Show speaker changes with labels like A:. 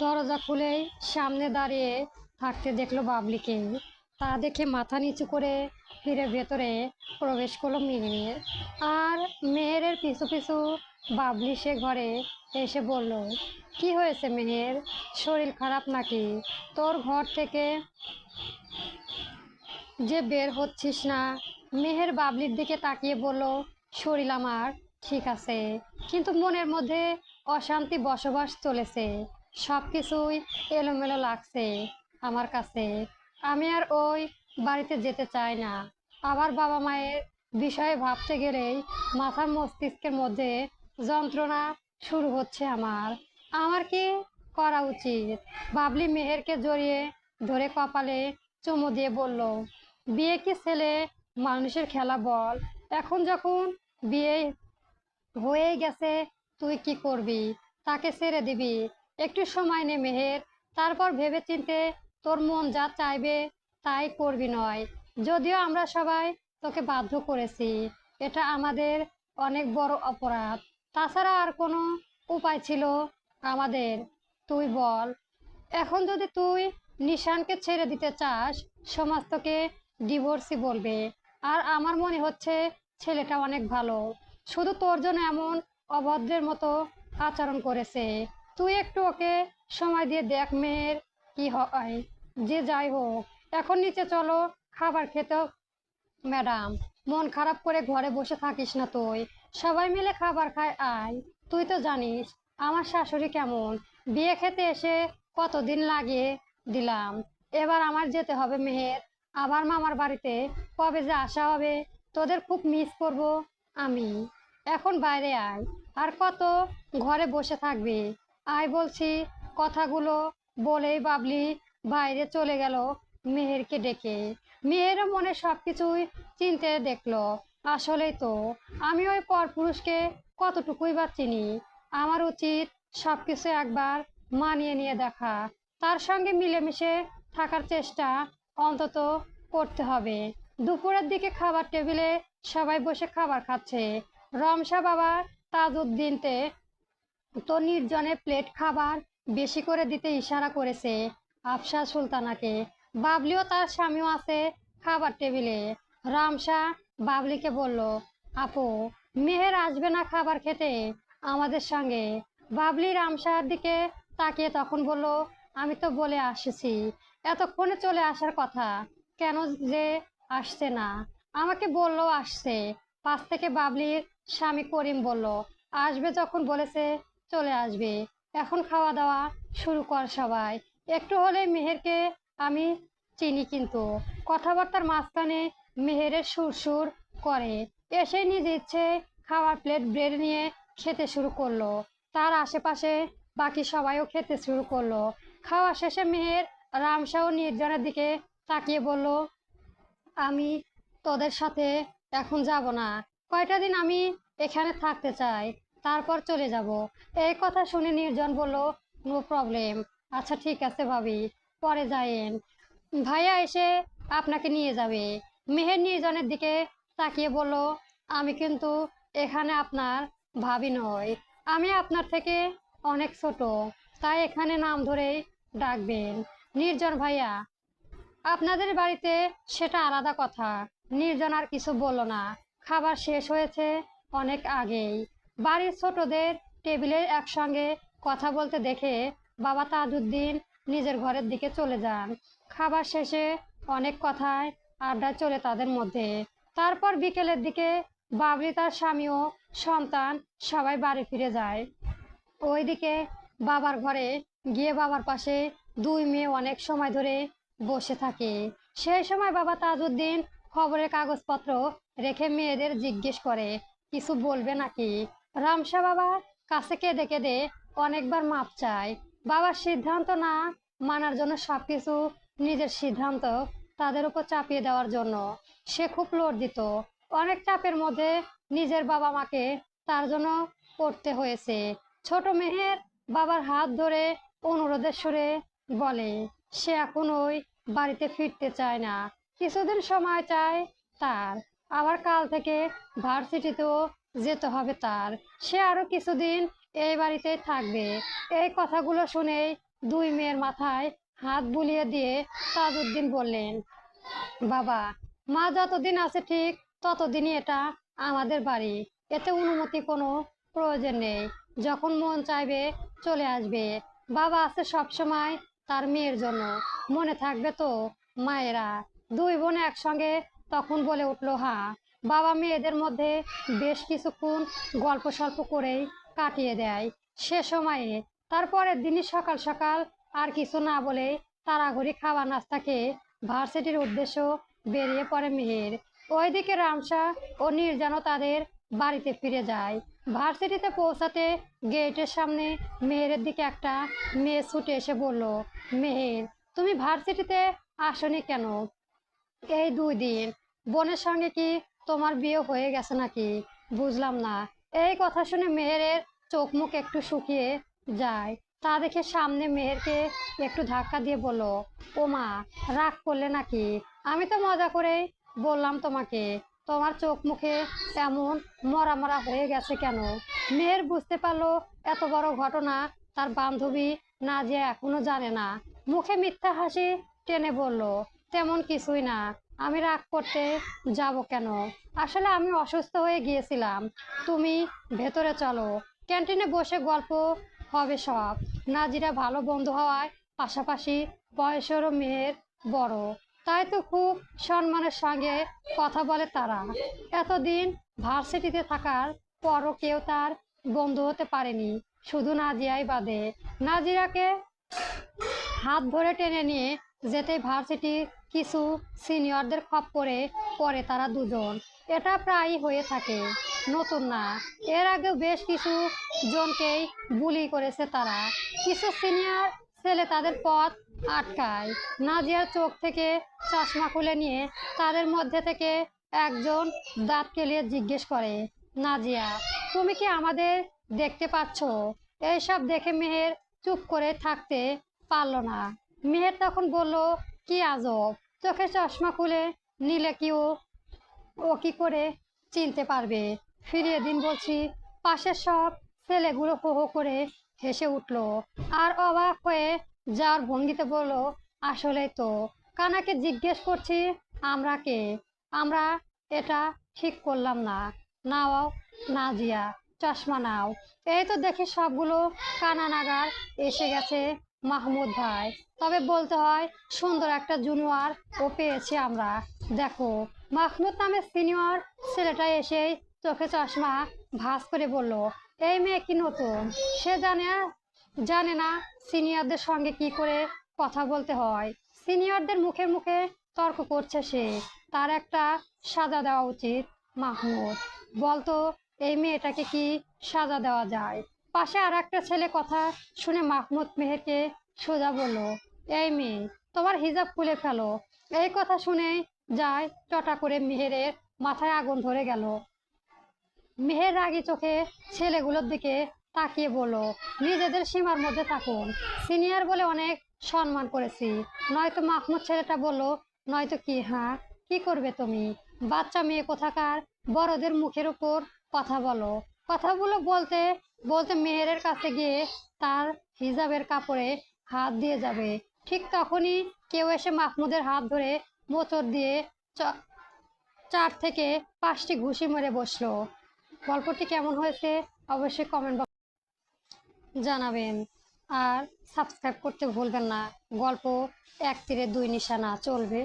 A: দরজা খুলেই সামনে দাঁড়িয়ে থাকতে দেখলো বাবলিকে। তা দেখে মাথা নিচু করে ফিরে ভেতরে প্রবেশ করলো মেহের। আর মেহেরের পিছু পিছু বাবলি সে ঘরে এসে বলল, কি হয়েছে মেহের, শরীর খারাপ নাকি? তোর ঘর থেকে যে বের হচ্ছিস না? মেহের বাবলির দিকে তাকিয়ে বলল, শরীর আমার ঠিক আছে, কিন্তু মনের মধ্যে অশান্তি বসবাস চলেছে। সব কিছুই এলোমেলো লাগছে আমার কাছে। আমি আর ওই বাড়িতে যেতে চাই না। আবার বাবা মায়ের বিষয়ে ভাবতে গেলেই মাথার মস্তিষ্কের মধ্যে যন্ত্রণা শুরু হচ্ছে আমার। আমার কি করা উচিত? বাবলি মেহেরকে জড়িয়ে ধরে কপালে চুমু দিয়ে বলল, বিয়ে কি ছেলে মানুষের খেলা বল? এখন যখন বিয়ে হয়েই গেছে, তুই কি করবি? তাকে ছেড়ে দিবি? একটু সময় নে মেহের, তারপর ভেবেচিন্তে তোর মন যা চাইবে তাই করবি নয়। যদিও আমরা সবাই তোকে বাধ্য করেছি, এটা আমাদের অনেক বড় অপরাধ। তাছাড়া আর কোনো উপায় ছিল আমাদের? তুই বল। এখন যদি তুই নিশানকে ছেড়ে দিতে চাস, সমাজ তোকে ডিভোর্সই বলবে। আর আমার মনে হচ্ছে ছেলেটা অনেক ভালো, শুধু তোর জন্য এমন অভদ্রের মতো আচরণ করেছে। তুই একটু ওকে সময় দিয়ে দেখ মেয়ের কি হয়। যে যাই হোক, এখন নিচে চলো, খাবার খেতে। ম্যাডাম, মন খারাপ করে ঘরে বসে থাকিস না তুই, সবাই মিলে খাবার খায় আয়। তুই তো জানিস আমার শাশুড়ি কেমন। বিয়ে খেতে এসে কতদিন লাগিয়ে দিলাম। এবার আমার যেতে হবে মেহের, আবার মামার বাড়িতে কবে যে আসা হবে। তোদের খুব মিস করব আমি। এখন বাইরে আয়, আর কত ঘরে বসে থাকবি? আয় বলছি। কথাগুলো বলেই বাবলি বাইরে চলে গেল মেহেরকে ডেকে। মেয়েরও মনে সবকিছুই চিনতে দেখলো। আসলেই তো, আমি ওই পরপুরুষকে কতটুকুই বা চিনি। আমার উচিত সবকিছু একবার মানিয়ে নিয়ে দেখা, তার সঙ্গে মিলেমিশে থাকার চেষ্টা অন্তত করতে হবে। দুপুরের দিকে খাবার টেবিলে সবাই বসে খাবার খাচ্ছে। রমসা বাবা তাজউদ্দিনতে তো নির্জনে প্লেট খাবার বেশি করে দিতে ইশারা করেছে আফসা সুলতানাকে। বাবলিও তার স্বামীও আছে খাবার টেবিলে। রামসা বাবলিকে বলল, আপু, মেহের আসবে না খাবার খেতে আমাদের সঙ্গে? বাবলি রামসার দিকে তাকিয়ে তখন বলল, আমি তো বলে আসছি এতক্ষণে চলে আসার কথা, কেন যে আসছে না? আমাকে বললো আসছে। পাশ থেকে বাবলির স্বামী করিম বলল, আসবে যখন বলেছে চলে আসবে। এখন খাওয়া দাওয়া শুরু কর সবাই। একটু হলে মেহেরকে আমি চিনি, কিন্তু কথাবার্তার মাঝখানে মেহেরের সুর করে এসে নিজ ইচ্ছে খাওয়ার প্লেট ব্রেড নিয়ে খেতে শুরু করলো। তার আশেপাশে বাকি সবাইও খেতে শুরু করলো। খাওয়া শেষে মেহের রামসা ও নির্জনের দিকে তাকিয়ে বলল, আমি তোদের সাথে এখন যাব না। কয়টা দিন আমি এখানে থাকতে চাই, তারপর চলে যাব। এই কথা শুনে নির্জন বলল, নো প্রবলেম। আচ্ছা ঠিক আছে ভাবি, পরে যায়েন, ভাইয়া এসে আপনাকে নিয়ে যাবে। মেহের নির্জনের দিকে তাকিয়ে বলল, আমি কিন্তু এখানে আপনার ভাবি নই, আমি আপনার থেকে অনেক ছোট, তাই এখানে নাম ধরেই ডাকবেন নির্জন ভাইয়া। আপনাদের বাড়িতে সেটা আলাদা কথা। নির্জন আর কিছু বলল না। খাবার শেষ হয়েছে অনেক আগেই। বাড়ির ছোটদের টেবিলে একসঙ্গে কথা বলতে দেখে বাবা তাজউদ্দিন নিজের ঘরের দিকে চলে যান। খাবার শেষে অনেক কথায় আড্ডা চলে তাদের মধ্যে। তারপর বিকেলের দিকে বাবলি, তার স্বামী ও সন্তান সবাই বাড়ি ফিরে যায়। ওইদিকে বাবার ঘরে গিয়ে বাবার পাশে দুই মেয়ে অনেক সময় ধরে বসে থাকে। সেই সময় বাবা তাজউদ্দিন খবরের কাগজপত্র রেখে মেয়েদের জিজ্ঞেস করে, কিছু বলবে নাকি? রামসা বাবা কাছে কেঁদে কেঁদে অনেকবার মাপ চায় বাবার সিদ্ধান্ত না মানার জন্য, সবকিছু নিজের সিদ্ধান্ত তাদের উপর চাপিয়ে দেওয়ার জন্য। সে খুব লজ্জিত। অনেক চাপের মধ্যে নিজের বাবা মাকে তার জন্য করতে হয়েছে। ছোট মেহের বাবার হাত ধরে অনুরোধের সুরে বলে, সে এখন ওই বাড়িতে ফিরতে চায় না, কিছুদিন সময় চায় তার। আবার কাল থেকে ভার্সিটিতেও যেতে হবে তার। সে আরো কিছুদিন এই বাড়িতেই থাকবে। এই কথাগুলো শুনেই দুই মেয়ের মাথায় হাত বুলিয়ে দিয়ে তাজউদ্দিন বললেন, বাবা, মা যতদিন আছে ঠিক ততদিনই এটা আমাদের বাড়ি। এতে অনুমতি কোনো প্রয়োজন নেই। যখন মন চাইবে চলে আসবে। বাবা আছে সবসময় তার মেয়ের জন্য। মনে থাকবে তো মায়েরা? দুই বোন একসঙ্গে তখন বলে উঠলো, হ্যাঁ। বাবা মেয়েদের মধ্যে বেশ কিছুক্ষণ গল্প সল্প করেই কাটিয়ে দেয় সে সময়ে। তারপরের দিনই সকাল সকাল আর কিছু না বলেই তাড়াহুড়ি খাওয়া নাস্তা খেয়ে ভার্সিটির উদ্দেশ্য বেরিয়ে পড়ে মেহের। ওইদিকে রামসা ও নির্জানও তাদের বাড়িতে ফিরে যায়। ভার্সিটিতে পৌঁছাতে গেটের সামনে মেহেরের দিকে একটা মেয়ে ছুটে এসে বলল, মেহের, তুমি ভার্সিটিতে আসনি কেন এই 2 দিন? বোনের সঙ্গে কি তোমার বিয়ে হয়ে গেছে নাকি? বুঝলাম না। এই কথা শুনে মেহেরের চোখ মুখ একটু শুকিয়ে যায়। তা দেখে সামনে মেহেরকে একটু ধাক্কা দিয়ে বলল, ও মা, রাগ করলে নাকি? আমি তো মজা করে বললাম তোমাকে। তোমার চোখ মুখে এমন মরা মরা হয়ে গেছে কেন? মেহের বুঝতে পারলো এত বড় ঘটনা তার বান্ধবী নাজিয়া এখনো জানে না। মুখে মিথ্যা হাসি টেনে বলল, তেমন কিছুই না। আমি রাগ করতে যাব কেন? আসলে আমি অসুস্থ হয়ে গিয়েছিলাম। তুমি ভেতরে চলো, ক্যান্টিনে বসে গল্প হবে সব। নাজিরা ভালো বন্ধু হওয়ায় পাশাপাশি বয়সেরও মেয়ের বড়, তাই তো খুব সম্মানের সঙ্গে কথা বলে তারা। এতদিন ভার্সিটিতে থাকার পরও কেউ তার বন্ধু হতে পারেনি, শুধু নাজিয়াই বাদে। নাজিরাকে হাত ধরে টেনে নিয়ে যেতেই ভার্সিটির কিছু সিনিয়রদের খপ্পরে পড়ে তারা দুজন। এটা প্রায়ই হয়ে থাকে, নতুন না। এর আগেও বেশ কিছু জনকেই বুলি করেছে তারা। কিছু সিনিয়র ছেলে তাদের পথ আটকায়। নাজিয়ার চোখ থেকে চশমা খুলে নিয়ে তাদের মধ্যে থেকে একজন দাঁত কেলিয়ে জিজ্ঞেস করে, নাজিয়া, তুমি কি আমাদের দেখতে পাচ্ছ? এইসব দেখে মেহের চুপ করে থাকতে পারল না। মেহের তখন বলল, কি আজব, চোখে চশমা খুলে নিলে কি ও কি করে চিনতে পারবে? ফিরিয়ে দিন বলছি। পাশের সব ছেলেগুলো হো হো করে হেসে উঠলো আর অবাক হয়ে যাওয়ার ভঙ্গিতে বলল, আসলেই তো। কানাকে জিজ্ঞেস করছি আমরা কে? আমরা এটা ঠিক করলাম না। নাও নাজিয়া, চশমা নাও। এই তো দেখি সবগুলো কানা নাগার এসে গেছে মাহমুদ ভাই। তবে বলতে হয় সুন্দর একটা জুনিয়র ও পেয়েছি আমরা। দেখো, মাহমুদ নামের সিনিয়র ছেলেটা এসেই চোখে চশমা ভাঁজ করে বলল, এই মেয়ে কি নতুন? সে জানে না সিনিয়রদের সঙ্গে কি করে কথা বলতে হয়। সিনিয়রদের মুখে মুখে তর্ক করছে সে। তার একটা সাজা দেওয়া উচিত। মাহমুদ, বলতো এই মেয়েটাকে কি সাজা দেওয়া যায়? পাশে আর একটা ছেলে কথা শুনে মাহমুদ মেহেরকে সোজা বলল, এই মেয়ে, তোমার হিজাব খুলে ফেলো। এই কথা শুনে যায় চটা করে মেহেরের মাথায় আগুন ধরে গেল। মেহের রাগী চোখে ছেলেগুলোর দিকে তাকিয়ে বলল, নিজেদের সীমার মধ্যে থাকুন। সিনিয়র বলে অনেক সম্মান করেছি। নয়তো মাহমুদ ছেলেটা বলল, নয়তো কি? হ্যাঁ, কি করবে তুমি? বাচ্চা মেয়ে কোথাকার, বড়দের মুখের উপর কথা বলো। কথাগুলো বলতে বলতে মেহেরের কাছে গিয়ে তার হিজাবের কাপড়ে হাত দিয়ে যাবে, ঠিক তখনই কেউ এসে মাহমুদের হাত ধরে মোচড় দিয়ে 4 থেকে 5টি ঘুষি মেরে বসলো। গল্পটি কেমন হয়েছে অবশ্যই কমেন্ট বক্সে জানাবেন। আর সাবস্ক্রাইব করতে ভুলবেন না। গল্প এক তীরে দুই নিশানা চলবে।